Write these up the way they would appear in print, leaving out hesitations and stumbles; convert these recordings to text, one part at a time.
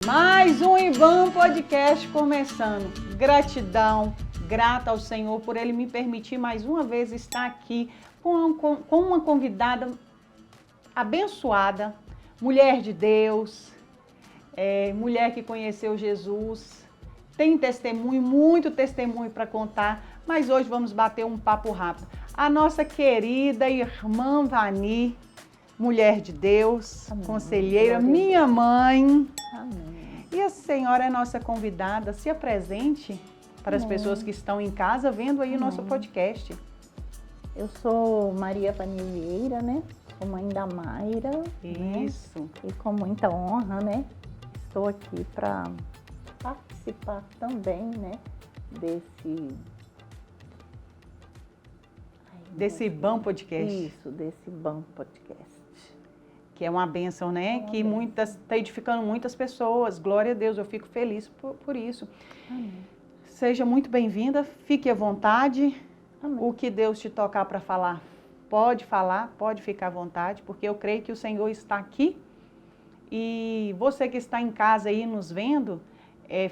Mais um IBAM Podcast começando. Gratidão, grata ao Senhor por Ele me permitir mais uma vez estar aqui com uma convidada abençoada, mulher de Deus, mulher que conheceu Jesus, tem testemunho, muito testemunho para contar, mas hoje vamos bater um papo rápido. A nossa querida irmã Vani, mulher de Deus, amém, conselheira, minha mãe. Amém. E a senhora é nossa convidada, se apresente para as pessoas que estão em casa vendo aí o nosso podcast. Eu sou Maria Vani Vieira, né? Sou mãe da Mayra. Isso. Né? E com muita honra, né? Estou aqui para participar também, né? Desse IBAM Podcast. Isso, desse IBAM Podcast. Que é uma bênção, né? Que está edificando muitas pessoas. Glória a Deus, eu fico feliz por isso. Amém. Seja muito bem-vinda, fique à vontade. Amém. O que Deus te tocar para falar, pode falar, pode ficar à vontade, porque eu creio que o Senhor está aqui. E você que está em casa aí nos vendo,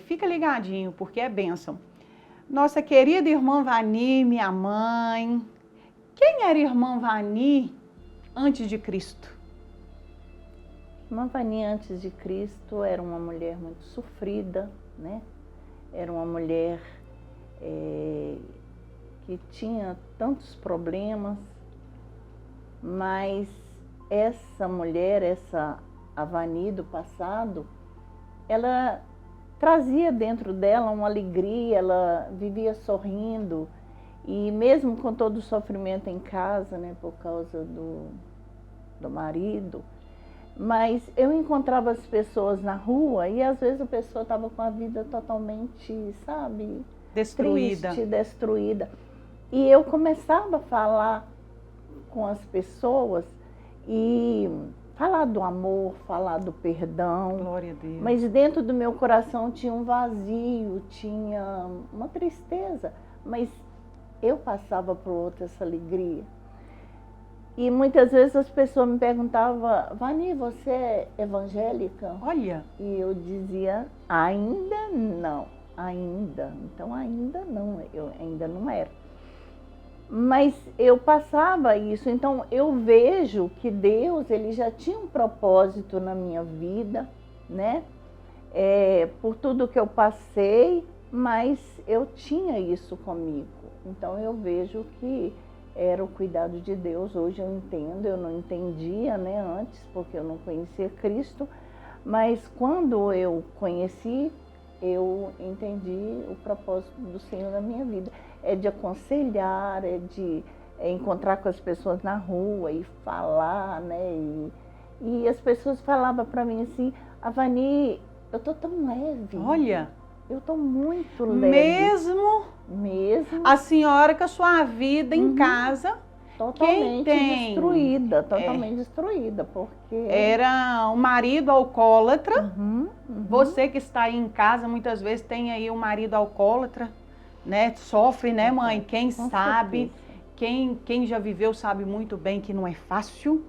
fica ligadinho, porque é bênção. Nossa querida irmã Vani, minha mãe. Quem era irmã Vani antes de Cristo? Irmã Vani, antes de Cristo, era uma mulher muito sofrida, né? Era uma mulher que tinha tantos problemas, mas essa mulher, a Vani do passado, ela trazia dentro dela uma alegria, ela vivia sorrindo, e mesmo com todo o sofrimento em casa, né, por causa do marido, mas eu encontrava as pessoas na rua e às vezes a pessoa estava com a vida totalmente, sabe, destruída. Triste, destruída. E eu começava a falar com as pessoas e falar do amor, falar do perdão. Glória a Deus. Mas dentro do meu coração tinha um vazio, tinha uma tristeza. Mas eu passava para o outro essa alegria. E muitas vezes as pessoas me perguntavam, Vani, você é evangélica? Olha. E eu dizia, ainda não, ainda. Então ainda não, eu ainda não era. Mas eu passava isso, então eu vejo que Deus, ele já tinha um propósito na minha vida, né? Por tudo que eu passei, mas eu tinha isso comigo. Então eu vejo que era o cuidado de Deus. Hoje eu entendo, eu não entendia, né, antes, porque eu não conhecia Cristo, mas quando eu conheci, eu entendi o propósito do Senhor na minha vida. É de aconselhar, é de encontrar com as pessoas na rua e falar, né, e as pessoas falavam para mim assim, Vani, eu tô tão leve. Olha. Eu tô muito leve. Mesmo a senhora com a sua vida em casa, totalmente destruída, totalmente destruída, porque era um marido alcoólatra. Você que está aí em casa, muitas vezes tem aí um marido alcoólatra, né? Sofre, né, mãe? Quem sabe, quem já viveu sabe muito bem que não é fácil.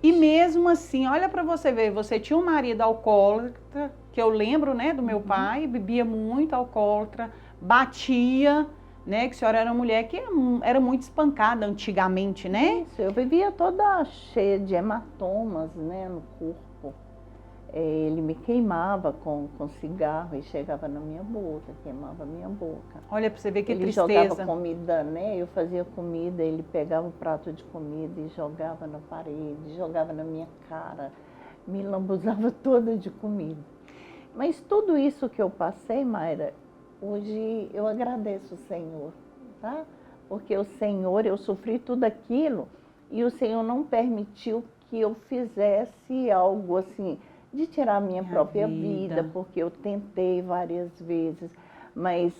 E mesmo assim, olha para você ver, você tinha um marido alcoólatra, que eu lembro, né, do meu pai, bebia muito, alcoólatra, batia, né, que a senhora era uma mulher que era muito espancada antigamente, né? Isso, eu vivia toda cheia de hematomas, né, no corpo. Ele me queimava com cigarro e chegava na minha boca, queimava a minha boca. Olha, para você ver que ele tristeza. Ele jogava comida, né, eu fazia comida, ele pegava um prato de comida e jogava na parede, jogava na minha cara, me lambuzava toda de comida. Mas tudo isso que eu passei, Mayra, hoje eu agradeço o Senhor, tá? Porque o Senhor, eu sofri tudo aquilo e o Senhor não permitiu que eu fizesse algo assim, de tirar a minha própria vida, porque eu tentei várias vezes. Mas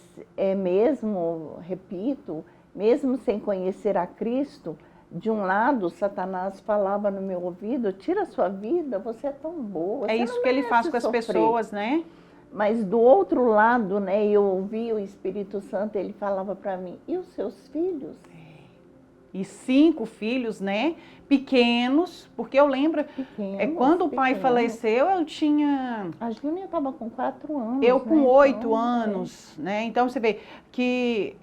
mesmo, repito, mesmo sem conhecer a Cristo, de um lado, Satanás falava no meu ouvido, tira a sua vida, você é tão boa. É isso que ele faz com as pessoas, né? Mas do outro lado, né, eu ouvi o Espírito Santo, ele falava para mim, e os seus filhos? e 5 filhos, né? Pequenos, porque eu lembro, quando o pai faleceu, eu tinha... A Júnia estava com 4 anos. Eu com né? 8 então, anos, né? Então você vê que...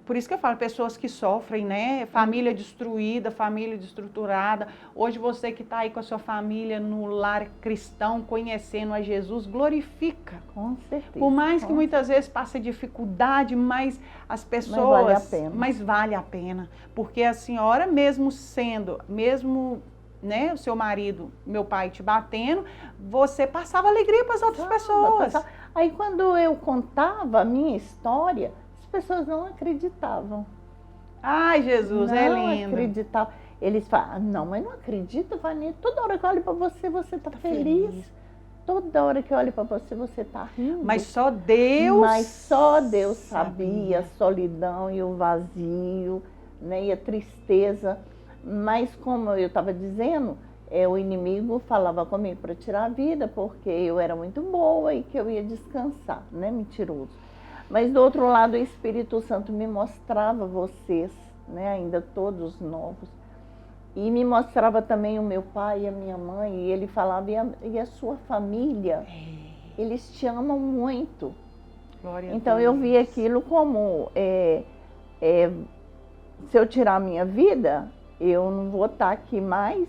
Por isso que eu falo, pessoas que sofrem, né? Família destruída, família destruturada. Hoje você que está aí com a sua família no lar cristão, conhecendo a Jesus, glorifica. Com certeza. Por mais que muitas vezes passe dificuldade, mas as pessoas... Mas vale a pena. Mas vale a pena. Porque a senhora, mesmo né, o seu marido, meu pai te batendo, você passava alegria para as outras pessoas. Aí quando eu contava a minha história, as pessoas não acreditavam. Ai, Jesus, é lindo. Não acreditavam. Eles falam, não, mas não acredito, Vani. Toda hora que eu olho para você, você está feliz. Toda hora que eu olho para você, você está rindo. Mas só Deus sabia a solidão e o vazio, né, e a tristeza. Mas como eu estava dizendo, o inimigo falava comigo para tirar a vida, porque eu era muito boa e que eu ia descansar, né, mentiroso. Mas do outro lado, o Espírito Santo me mostrava vocês, né, ainda todos novos, e me mostrava também o meu pai e a minha mãe, e ele falava, e a sua família, eles te amam muito. Glória então a Deus. Eu vi aquilo como, se eu tirar a minha vida, eu não vou estar aqui mais,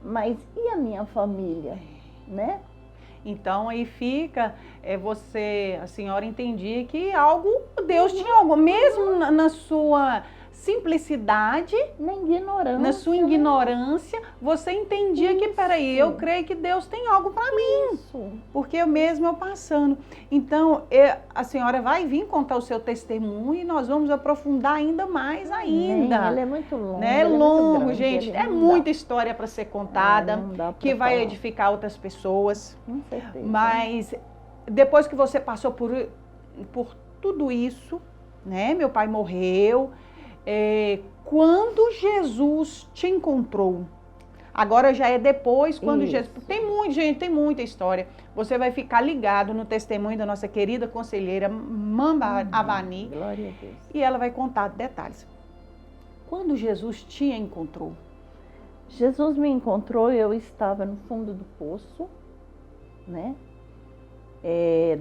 mas e a minha família, né? Então aí fica, a senhora entendia que Deus tinha algo, mesmo na sua simplicidade, na sua ignorância, você entendia que, peraí, eu creio que Deus tem algo para mim, porque eu passando. Então, a senhora vai vir contar o seu testemunho e nós vamos aprofundar ainda mais ainda. Ele é muito longo. Né? Longo, gente, é muita história para ser contada, que vai edificar outras pessoas. Com certeza. Mas depois que você passou por tudo isso, né? Meu pai morreu. Quando Jesus te encontrou, agora já é depois, quando Jesus... Tem muita história. Você vai ficar ligado no testemunho da nossa querida conselheira Mamba Avani. Glória a Deus. E ela vai contar detalhes. Quando Jesus te encontrou? Jesus me encontrou, eu estava no fundo do poço, né?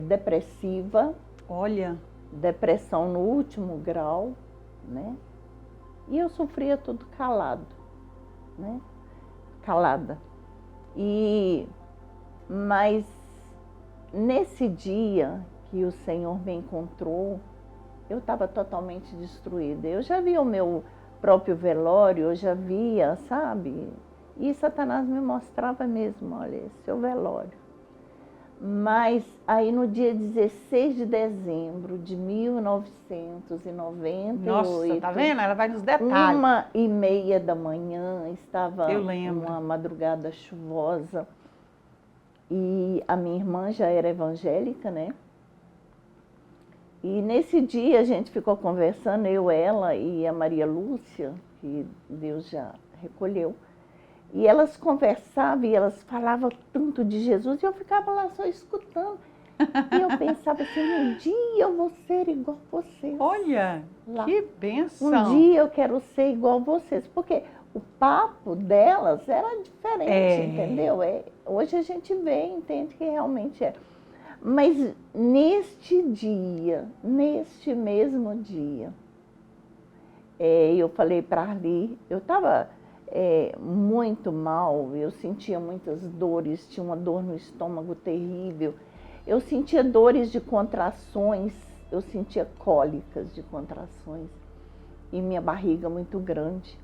Depressiva. Olha. Depressão no último grau, né? E eu sofria tudo calado, né? Calada. Mas nesse dia que o Senhor me encontrou, eu estava totalmente destruída. Eu já via o meu próprio velório, eu já via, sabe? E Satanás me mostrava mesmo, olha, esse é o velório. Mas aí no dia 16 de dezembro de 1998... Nossa, tá vendo? Ela vai nos detalhes. 1h30 da manhã, estava uma madrugada chuvosa. E a minha irmã já era evangélica, né? E nesse dia a gente ficou conversando, eu, ela e a Maria Lúcia, que Deus já recolheu. E elas conversavam e elas falavam tanto de Jesus e eu ficava lá só escutando. E eu pensava assim, um dia eu vou ser igual a vocês. Olha, lá. Que bênção. Um dia eu quero ser igual a vocês. Porque o papo delas era diferente, entendeu? Hoje a gente vê e entende que realmente é. Mas neste dia, neste mesmo dia, eu falei para a Arli, eu estava... muito mal, eu sentia muitas dores, tinha uma dor no estômago terrível, eu sentia dores de contrações, eu sentia cólicas de contrações e minha barriga muito grande.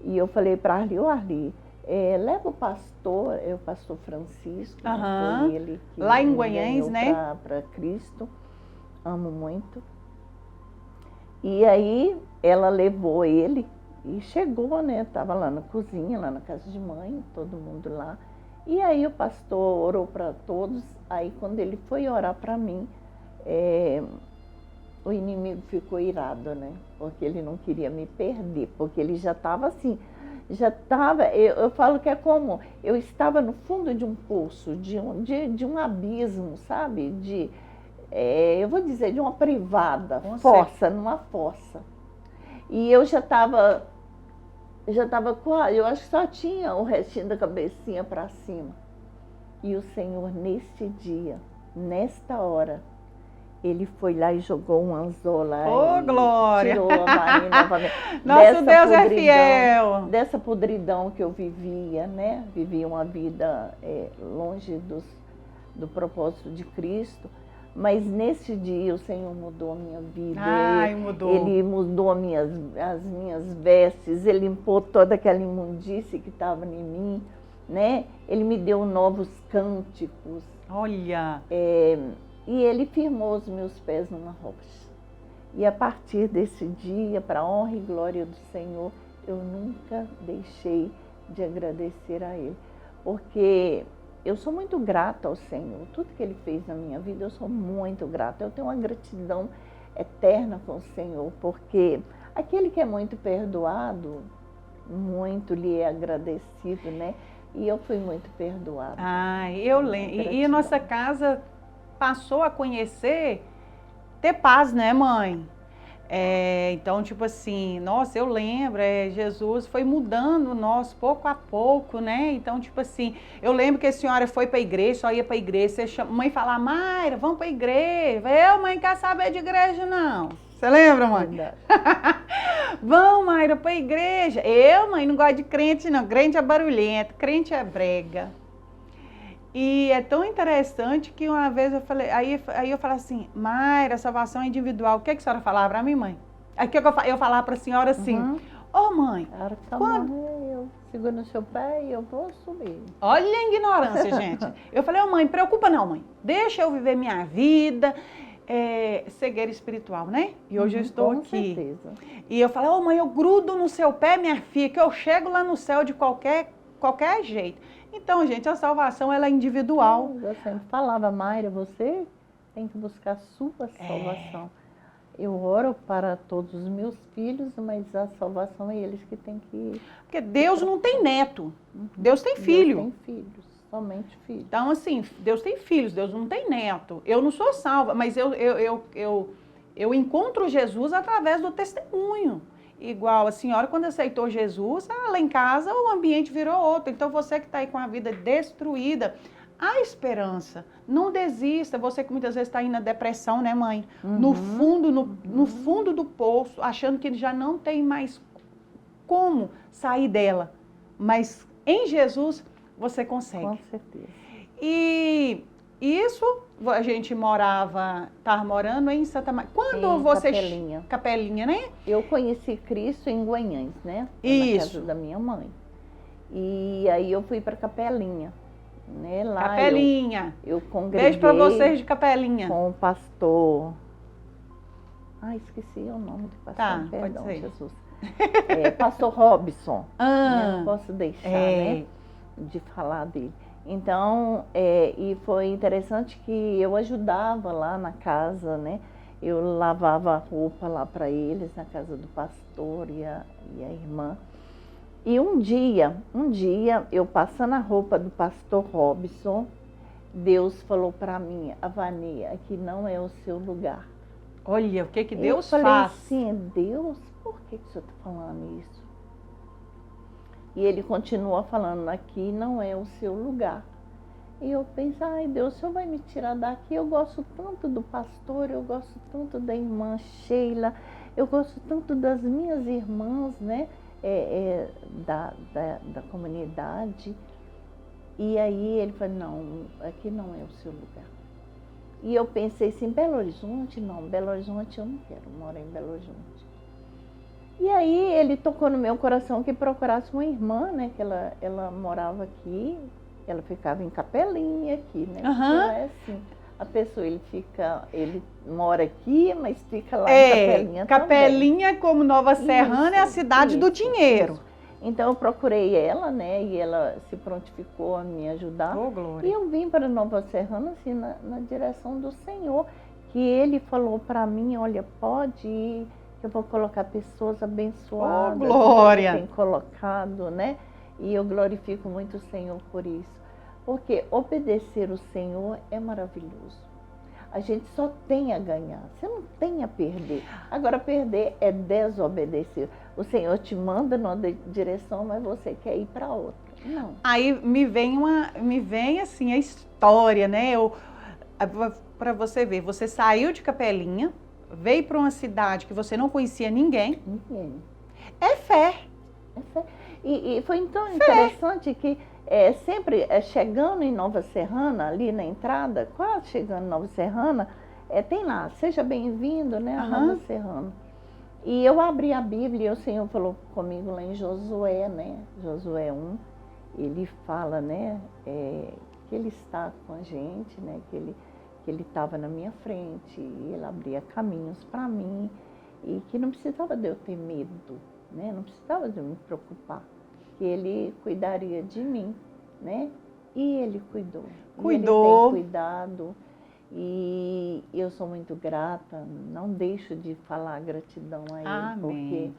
E eu falei para Arli, Arli, leva o pastor Francisco, foi ele que lá em Guanhães, né? Para Cristo, amo muito. E aí ela levou ele. E chegou, né? Estava lá na cozinha, lá na casa de mãe, todo mundo lá. E aí o pastor orou para todos. Aí quando ele foi orar para mim, o inimigo ficou irado, né? Porque ele não queria me perder, porque ele já estava assim, eu falo que é como, eu estava no fundo de um poço, de um abismo, sabe? Eu vou dizer, de uma privada, numa fossa. E eu já estava Eu já estava quase, eu acho que só tinha o restinho da cabecinha para cima. E o Senhor, neste dia, nesta hora, Ele foi lá e jogou um anzol lá. Ô, glória! Tirou a Vani novamente. Nosso Deus é fiel! Dessa podridão que eu vivia, né? Vivia uma vida longe do propósito de Cristo. Mas nesse dia o Senhor mudou a minha vida. Ai, mudou. Ele mudou as minhas vestes, Ele limpou toda aquela imundície que estava em mim, né? Ele me deu novos cânticos. Olha! E Ele firmou os meus pés numa rocha. E a partir desse dia, para a honra e glória do Senhor, eu nunca deixei de agradecer a Ele. Porque eu sou muito grata ao Senhor. Tudo que Ele fez na minha vida, eu sou muito grata. Eu tenho uma gratidão eterna com o Senhor, porque aquele que é muito perdoado, muito lhe é agradecido, né? E eu fui muito perdoada. Ai, eu lembro. E nossa casa passou a conhecer ter paz, né, mãe? Então, tipo assim, nossa, eu lembro, Jesus foi mudando nós pouco a pouco, né? Então, tipo assim, eu lembro que a senhora foi para a igreja, só ia para a igreja, mãe falava, Mayra, vamos para a igreja. Eu, mãe, quer saber de igreja, não. Você lembra, mãe? Vamos, Mayra, para a igreja. Eu, mãe, não gosto de crente, não. Crente é barulhento, crente é brega. E é tão interessante que uma vez eu falei, aí eu falei assim, Mayra, a salvação é individual. O que a senhora falava para mim, mãe? Aí que eu falava para a senhora assim, ô mãe, quando eu seguro no seu pé e eu vou subir. Olha a ignorância, gente. Eu falei, ô mãe, preocupa não, mãe. Deixa eu viver minha vida, cegueira espiritual, né? E hoje eu estou aqui. Certeza. E eu falei, ô mãe, eu grudo no seu pé, minha filha, que eu chego lá no céu de qualquer jeito. Então, gente, a salvação, ela é individual. Eu sempre falava, Mayra, você tem que buscar a sua salvação. Eu oro para todos os meus filhos, mas a salvação é eles que têm que... Porque Deus não tem neto, Deus tem filho. Deus tem filhos, somente filhos. Então, assim, Deus tem filhos, Deus não tem neto. Eu não sou salva, mas eu encontro Jesus através do testemunho. Igual a senhora, quando aceitou Jesus, lá em casa o ambiente virou outro. Então, você que está aí com a vida destruída, há esperança. Não desista. Você que muitas vezes está aí na depressão, né, mãe? No fundo do poço, achando que ele já não tem mais como sair dela. Mas em Jesus, você consegue. Com certeza. E isso, a gente estava morando em Santa Maria. Quando você... Capelinha. Capelinha, né? Eu conheci Cristo em Guanhães, né? Isso. Na casa da minha mãe. E aí eu fui para Capelinha, né? Lá Capelinha. Eu congreguei. Beijo para vocês de Capelinha. Com o pastor... esqueci o nome do pastor. Tá, perdão, pode ser. Jesus. Pastor Robson. Não posso deixar, né? De falar dele. Então, e foi interessante que eu ajudava lá na casa, né? Eu lavava roupa lá para eles, na casa do pastor e a irmã. E um dia, eu passando a roupa do pastor Robson, Deus falou para mim, Avani, aqui não é o seu lugar. Olha, o que Deus faz? Eu faz? falei assim, Deus, por que o senhor está falando isso? E ele continua falando, aqui não é o seu lugar. E eu pensei, ai Deus, o senhor vai me tirar daqui? Eu gosto tanto do pastor, eu gosto tanto da irmã Sheila, eu gosto tanto das minhas irmãs, né, da comunidade. E aí ele falou, não, aqui não é o seu lugar. E eu pensei assim, Belo Horizonte? Não, Belo Horizonte eu não quero morar em Belo Horizonte. E aí ele tocou no meu coração que procurasse uma irmã, né, que ela morava aqui, ela ficava em Capelinha aqui, né? Então é assim, a pessoa, ele mora aqui, mas fica lá em Capelinha também. Capelinha, como Nova Serrana, é a cidade do dinheiro. Isso. Então eu procurei ela, né, e ela se prontificou a me ajudar. Oh, glória. E eu vim para Nova Serrana, assim, na direção do Senhor, que ele falou para mim, olha, pode ir, eu vou colocar pessoas abençoadas. Oh, glória! Que tem colocado, né? E eu glorifico muito o Senhor por isso. Porque obedecer o Senhor é maravilhoso. a gente só tem a ganhar, você não tem a perder. Agora, perder é desobedecer. O Senhor te manda numa direção, mas você quer ir para outra. Não. Aí me vem assim a história, né? Para você ver, você saiu de Capelinha, veio para uma cidade que você não conhecia ninguém. Ninguém. É fé. É fé. E foi tão interessante que sempre chegando em Nova Serrana, ali na entrada, quase chegando em Nova Serrana, tem lá, seja bem-vindo, né, a Nova Serrana. E eu abri a Bíblia e o Senhor falou comigo lá em Josué, né, Josué 1, ele fala, né, que ele está com a gente, né, que ele estava na minha frente, e ele abria caminhos para mim, e que não precisava de eu ter medo, né, não precisava de eu me preocupar, que ele cuidaria de mim, né, e ele cuidou. Cuidou. Ele tem cuidado, e eu sou muito grata, não deixo de falar gratidão a ele, Amém. porque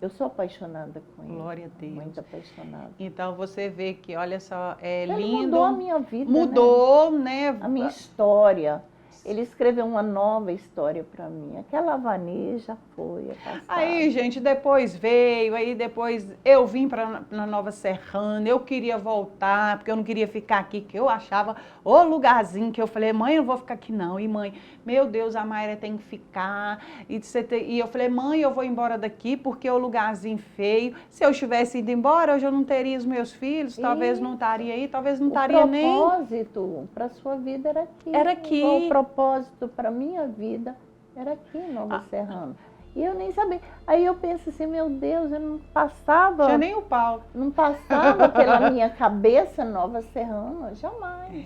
eu sou apaixonada com ele. Glória a Deus. Muito apaixonada. Então você vê que, olha só, Ele lindo. mudou a minha vida, mudou, né? A minha história. Ele escreveu uma nova história para mim. Aquela Vani já foi, é passada. Aí, gente, depois veio, aí depois eu vim para na Nova Serrana, eu queria voltar, porque eu não queria ficar aqui, que eu achava o lugarzinho que eu falei, mãe, eu não vou ficar aqui não. E mãe, meu Deus, a Mayra tem que ficar. E eu falei, mãe, eu vou embora daqui porque é o lugarzinho feio. Se eu tivesse ido embora, hoje eu não teria os meus filhos, talvez não estaria aí, talvez não estaria nem... O propósito para a sua vida era aqui. Era aqui. O propósito para a minha vida era aqui em Nova Serrana. E eu nem sabia. Aí eu penso assim, meu Deus, eu não passava... Tinha nem o pau. Não passava pela minha cabeça Nova Serrana, jamais.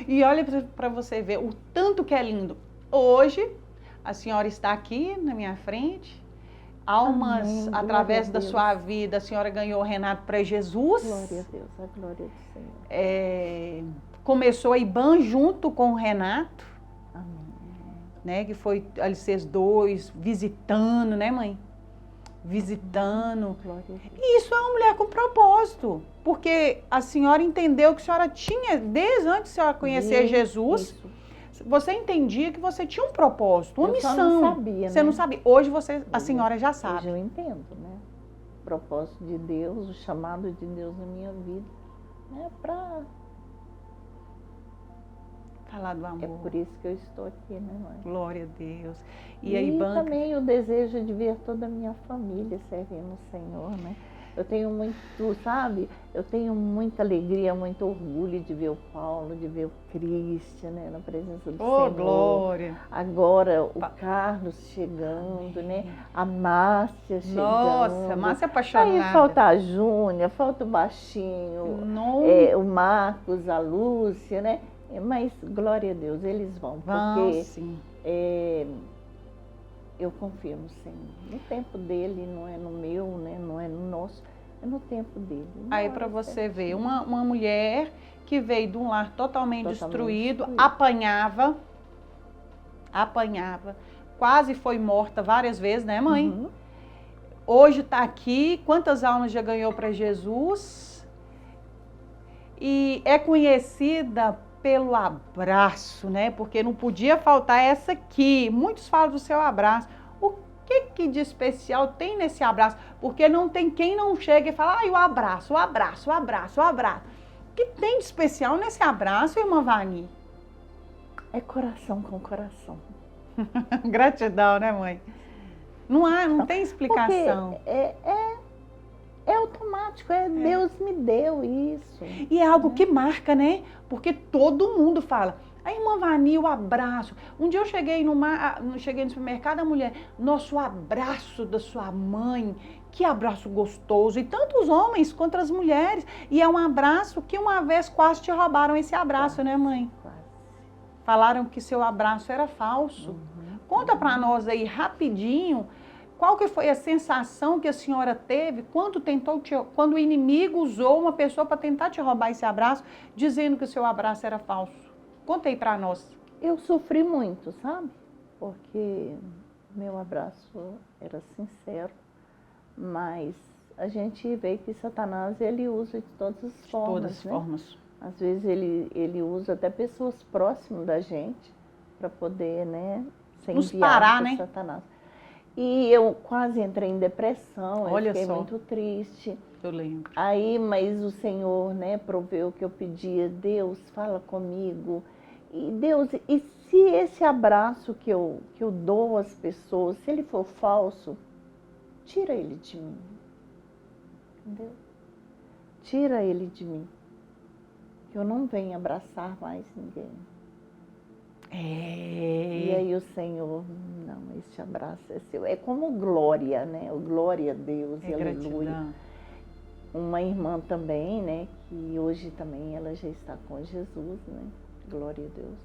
E olha para você ver o tanto que é lindo. Hoje, a senhora está aqui na minha frente. Almas, Amém. através da sua vida, a senhora ganhou o Renato para Jesus. Glória a Deus, a glória do Senhor. Começou a IBAN junto com o Renato. Amém. Né, que foi ali vocês dois visitando, né, mãe? Visitando. Glória a Deus. E isso é uma mulher com propósito, porque a senhora entendeu que a senhora tinha, desde antes de a senhora conhecer Jesus, Isso. você entendia que você tinha um propósito, uma Eu missão. só não sabia, Você né? não sabia. Hoje a senhora já Hoje sabe. eu entendo, né? O propósito de Deus, o chamado de Deus na minha vida. É para... Falar do amor. É por isso que eu estou aqui, né, mãe? Glória a Deus. E a IBAN... também o desejo de ver toda a minha família servindo o Senhor, né? Eu tenho muito, sabe? Eu tenho muita alegria, muito orgulho de ver o Paulo, de ver o Cristian, né? Na presença do Senhor. glória. Agora o Carlos chegando, né? A Márcia chegando. Nossa, Márcia apaixonada. Aí falta a Júnia, falta o Baixinho, o Marcos, a Lúcia, né? Mas, glória a Deus, eles vão, porque sim. Eu confio no Senhor. No tempo dele, não é no meu, né? Não é no nosso, é no tempo dele. Aí para você ver, uma mulher que veio de um lar totalmente destruído, apanhava, quase foi morta várias vezes, né, mãe? Uhum. Hoje está aqui, quantas almas já ganhou para Jesus? E é conhecida pelo abraço, né? Porque não podia faltar essa aqui. Muitos falam do seu abraço. O que de especial tem nesse abraço? Porque não tem quem não chega e fala, o abraço, o abraço, o abraço, o abraço. O que tem de especial nesse abraço, irmã Vani? É coração com coração. Gratidão, né, mãe? Não tem explicação. Porque é automático, Deus me deu isso. E é algo que marca, né? Porque todo mundo fala. A irmã Vani, o abraço. Um dia eu cheguei no supermercado, a mulher, nosso abraço da sua mãe, que abraço gostoso. E tanto os homens quanto as mulheres. E é um abraço que uma vez quase te roubaram esse abraço, né, mãe? Quase. Falaram que seu abraço era falso. Conta pra nós aí, rapidinho, qual que foi a sensação que a senhora teve quando o inimigo usou uma pessoa para tentar te roubar esse abraço, dizendo que o seu abraço era falso? Conta aí para nós. Eu sofri muito, sabe? Porque meu abraço era sincero, mas a gente vê que Satanás, ele usa de todas as formas, Todas as né? formas. Às vezes ele usa até pessoas próximas da gente, para poder, né, ser Nos enviado parar, por né? Satanás. E eu quase entrei em depressão, eu Olha fiquei só. muito triste. Eu lembro. Aí, mas o Senhor, né, proveu o que eu pedia. Deus, fala comigo. E Deus, e se esse abraço que eu dou às pessoas, se ele for falso, tira ele de mim. Entendeu? Tira ele de mim. Que eu não venho abraçar mais ninguém. E aí o Senhor, não, esse abraço é seu. É como glória, né? O glória a Deus, e aleluia. Gratidão. Uma irmã também, né? Que hoje também ela já está com Jesus, né? Glória a Deus.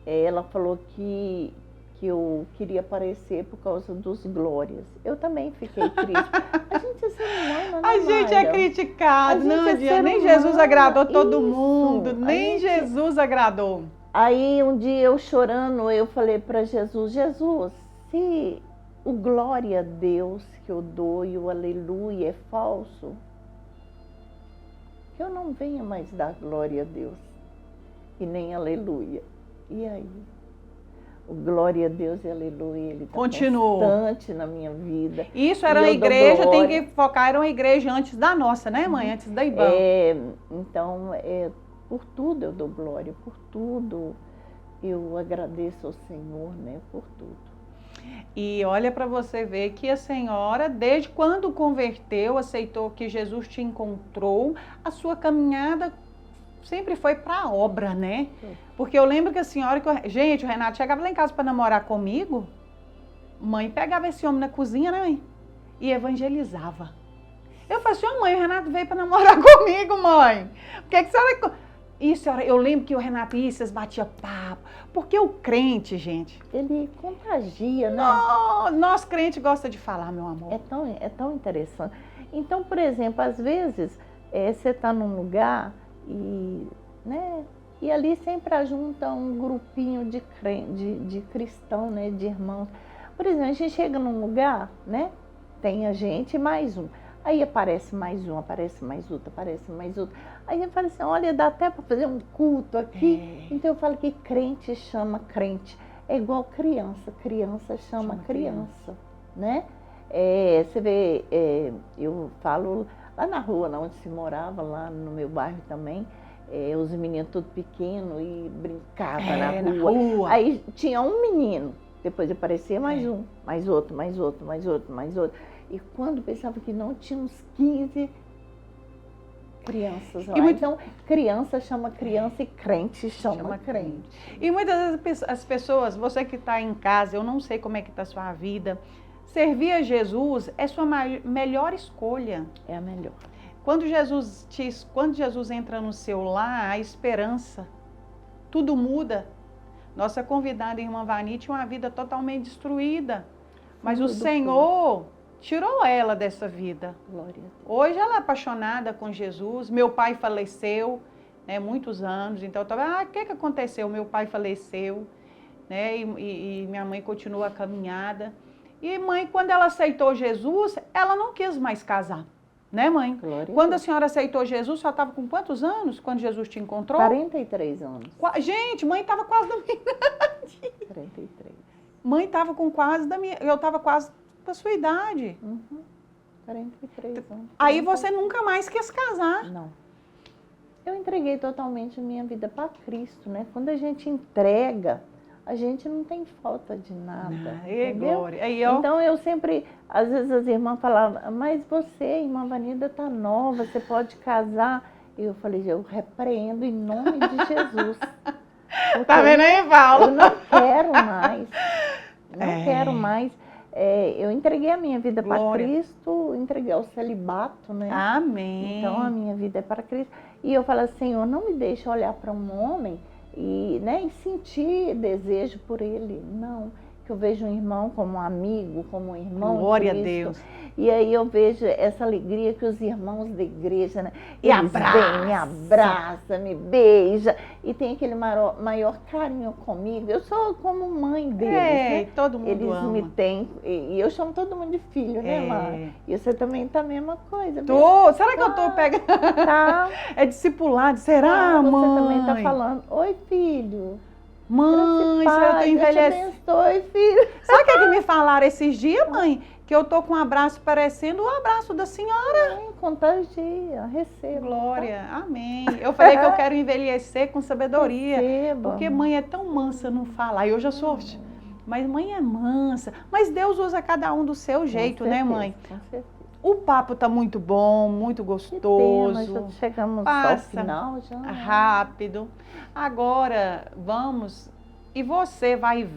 Ela falou que eu queria aparecer por causa dos glórias. Eu também fiquei triste. A gente é ser humano, né, A gente é Mayra? criticado, A gente não é adianta. ser Nem humano, Jesus agradou todo isso. mundo, A nem gente- Jesus agradou. Aí um dia eu chorando, eu falei para Jesus, Jesus, se o glória a Deus que eu dou e o aleluia é falso, que eu não venha mais dar glória a Deus e nem aleluia. E aí? O glória a Deus e aleluia, ele está Continuou. constante na minha vida. Isso era E uma eu dou igreja, tem glória. que focar, era uma igreja antes da nossa, né, mãe? Antes da IBAN. Então, por tudo eu dou glória, por tudo eu agradeço ao Senhor, né, por tudo. E olha para você ver que a senhora, desde quando converteu, aceitou que Jesus te encontrou, a sua caminhada sempre foi para a obra, né? Porque eu lembro que a senhora, gente, o Renato chegava lá em casa para namorar comigo, mãe pegava esse homem na cozinha, né, mãe? E evangelizava. Eu falei assim, mãe, o Renato veio para namorar comigo, mãe. O que a senhora... Isso, senhora, eu lembro que o Renato e vocês batiam papo. Porque o crente, gente... Ele contagia, né? Nós crente gosta de falar, meu amor. É tão interessante. Então, por exemplo, às vezes você está num lugar e, né, e ali sempre ajunta um grupinho de cristão, né, de irmãos. Por exemplo, a gente chega num lugar, né, tem a gente e mais um. Aí aparece mais um, aparece mais outro, aparece mais outro. Aí eu falo assim, olha, dá até para fazer um culto aqui. Então eu falo que crente chama crente. É igual criança, criança chama criança, né? Você vê, eu falo lá na rua, onde se morava, lá no meu bairro também, os meninos tudo pequenos e brincavam na rua. Aí tinha um menino, depois aparecia mais um, mais outro, mais outro, mais outro, mais outro. E quando pensava que não, tinha uns 15 crianças lá. Então, criança chama criança e crente chama crente. E muitas vezes as pessoas, você que está em casa, eu não sei como é que está a sua vida, servir a Jesus é sua melhor escolha. É a melhor. Quando Jesus entra no seu lar, a esperança, tudo muda. Nossa convidada, irmã Vani, tinha uma vida totalmente destruída. Mas o Senhor tirou ela dessa vida. Glória a Deus. Hoje ela é apaixonada com Jesus. Meu pai faleceu, né, muitos anos. Então eu estava, o que aconteceu? Meu pai faleceu, né, e minha mãe continua a caminhada. E mãe, quando ela aceitou Jesus, ela não quis mais casar. Né, mãe? Glória Quando a a senhora aceitou Jesus, só estava com quantos anos quando Jesus te encontrou? 43 anos. Gente, mãe estava quase da minha idade. 43. Mãe estava com quase da minha... Eu estava quase da sua idade. 43 anos. Aí você nunca mais quis casar. Não. Eu entreguei totalmente a minha vida para Cristo, né? Quando a gente entrega, a gente não tem falta de nada. Entendeu? Glória. Aí, ó. Então eu sempre, às vezes as irmãs falavam, mas você, irmã Vanida, tá nova, você pode casar. E eu falei, eu repreendo em nome de Jesus. Tá vendo aí, Paulo? Eu não quero mais. Não quero mais. Eu entreguei a minha vida para Cristo, entreguei ao celibato, né? Amém. Então a minha vida é para Cristo. E eu falo, Senhor, não me deixe olhar para um homem e sentir desejo por ele. Não. Que eu vejo um irmão como um amigo, como um irmão. Glória a Deus. E aí eu vejo essa alegria que os irmãos da igreja, né? E vêm, me abraça, me beija e tem aquele maior carinho comigo. Eu sou como mãe deles, né? Todo mundo Eles ama. me têm, e eu chamo todo mundo de filho, né, mãe? E você também tá a mesma coisa. Será que eu tô pegando? Tá. É discipulado, será, mãe? Você também tá falando, oi, filho. Mãe, você tá envelhecendo. Abençoe, filho. Sabe o que me falaram esses dias, mãe? Que eu tô com um abraço parecendo o abraço da senhora. Contagia, receba. Glória, amém. Eu falei que eu quero envelhecer com sabedoria. Receba. Porque mãe é tão mansa não falar. Eu já sou... Mas mãe é mansa. Mas Deus usa cada um do seu jeito, Com né, certeza, mãe? Com certeza. O papo tá muito bom, muito gostoso. Já chegamos Passa ao final já. rápido. Agora, vamos... E você vai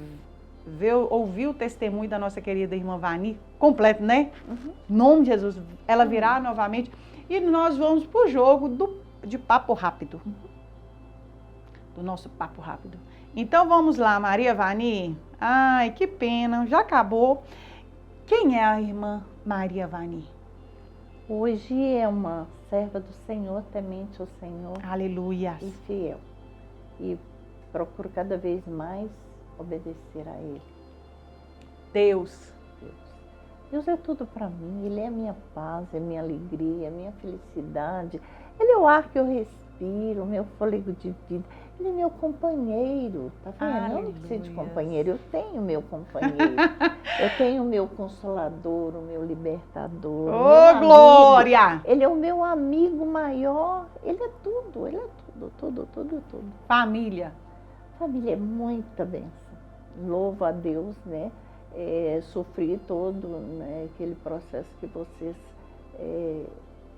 ouvir o testemunho da nossa querida irmã Vani, completo, né? Em nome de Jesus, ela virá novamente. E nós vamos pro jogo de papo rápido. Do nosso papo rápido. Então vamos lá, Maria Vani. Ai, que pena, já acabou. Quem é a irmã Maria Vani? Hoje é uma serva do Senhor, temente ao Senhor. Aleluia. E fiel. E procuro cada vez mais obedecer a Ele. Deus. Deus é tudo para mim. Ele é a minha paz, é a minha alegria, é a minha felicidade. Ele é o ar que eu respiro, o meu fôlego de vida. Ele é meu companheiro, tá vendo? Eu não preciso de companheiro, eu tenho meu companheiro. Eu tenho o meu consolador, o meu libertador. Ô, glória! Ele é o meu amigo maior. Ele é tudo, ele é tudo. Família. Família é muita bênção. Louvo a Deus, né? Sofri todo, né, aquele processo que vocês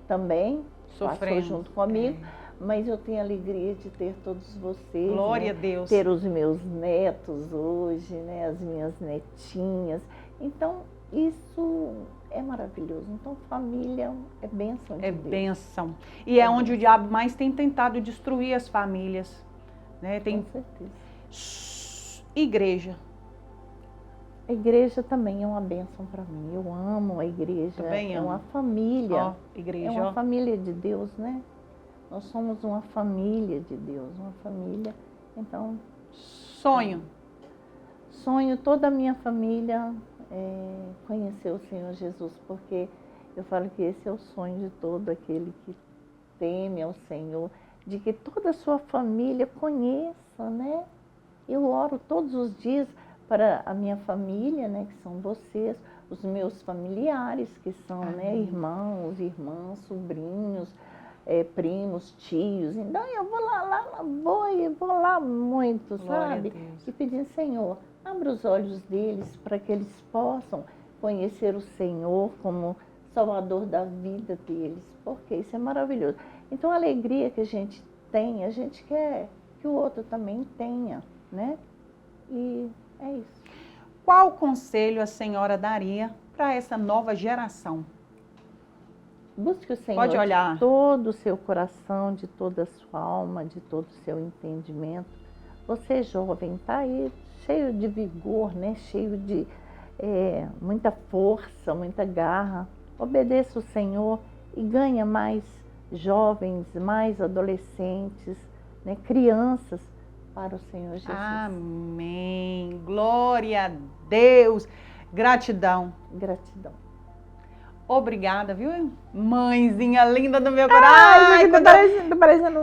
também passou junto comigo, mas eu tenho a alegria de ter todos vocês. Glória né? a Deus. Ter os meus netos hoje, né, as minhas netinhas. Então, isso é maravilhoso. Então, família é bênção de Deus. É bênção. E é onde o diabo mais tem tentado destruir as famílias. Né? Com certeza. Igreja. A igreja também é uma bênção para mim. Eu amo a igreja. Também amo. Uma família. Igreja, é uma família de Deus, né? Nós somos uma família de Deus, uma família. Então, sonho toda a minha família conhecer o Senhor Jesus, porque eu falo que esse é o sonho de todo aquele que teme ao Senhor, de que toda a sua família conheça, né? Eu oro todos os dias para a minha família, né, que são vocês, os meus familiares, que são né, irmãos, irmãs, sobrinhos, primos, tios. Então eu vou vou lá muito, sabe? E pedindo, Senhor, abra os olhos deles para que eles possam conhecer o Senhor como Salvador da vida deles, porque isso é maravilhoso. Então a alegria que a gente tem, a gente quer que o outro também tenha, né? E é isso. Qual conselho a senhora daria para essa nova geração? Busque o Senhor Pode olhar. De todo o seu coração, de toda a sua alma, de todo o seu entendimento. Você jovem, está aí cheio de vigor, né? Cheio de muita força, muita garra. Obedeça o Senhor e ganha mais jovens, mais adolescentes, né? Crianças, para o Senhor Jesus. Amém. Glória a Deus. Gratidão. Gratidão. Obrigada, viu? Mãezinha linda do meu coração.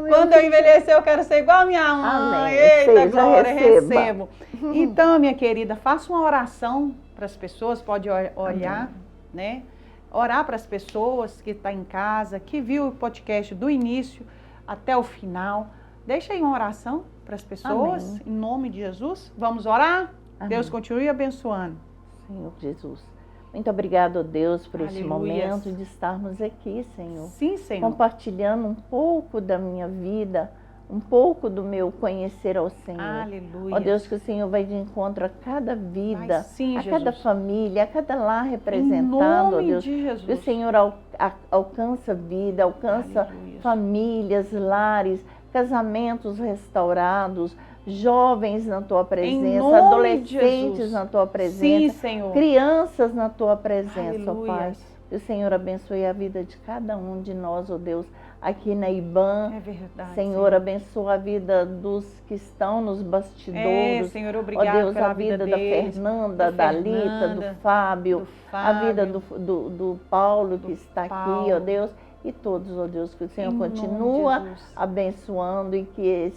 Quando eu envelhecer, eu quero ser igual a minha mãe. Amém. Eita, glória, recebo. Então, minha querida, faça uma oração para as pessoas, pode olhar, amém, né? Orar para as pessoas que estão em casa, que viu o podcast do início até o final. Deixa aí uma oração para as pessoas, amém, em nome de Jesus. Vamos orar? Amém. Deus continue abençoando. Senhor Jesus, muito obrigado, Deus, por esse momento de estarmos aqui, Senhor. Sim, Senhor. Compartilhando um pouco da minha vida, um pouco do meu conhecer ao Senhor. Aleluia. Ó Deus, que o Senhor vai de encontro a cada vida, sim, a Jesus, cada família, a cada lar representado, ó Deus. De Jesus. Que o Senhor alcança vida, alcança aleluia, famílias, lares, casamentos restaurados, jovens na tua presença, adolescentes na tua presença, sim, Senhor, crianças na tua presença, ó aleluia, Pai. Que o Senhor abençoe a vida de cada um de nós, ó Deus, aqui na IBAN. É verdade, Senhor, abençoa a vida dos que estão nos bastidores. Senhor, obrigado, ó Deus, pela a vida deles, da Fernanda, da Lita, do Fábio, a vida do Paulo que está aqui, ó Deus, e todos, ó Deus, que o Senhor continua abençoando e que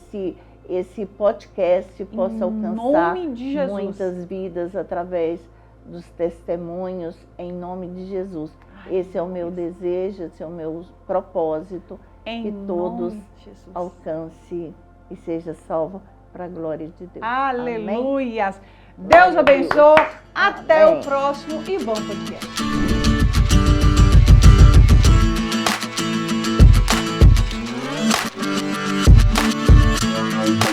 esse podcast possa alcançar nome de Jesus. muitas vidas através dos testemunhos, em nome de Jesus. Esse é o meu desejo, esse é o meu propósito, que todos alcancem e seja salvo para a glória de Deus. Aleluias! Deus abençoe. Até Amém. o próximo e bom podcast.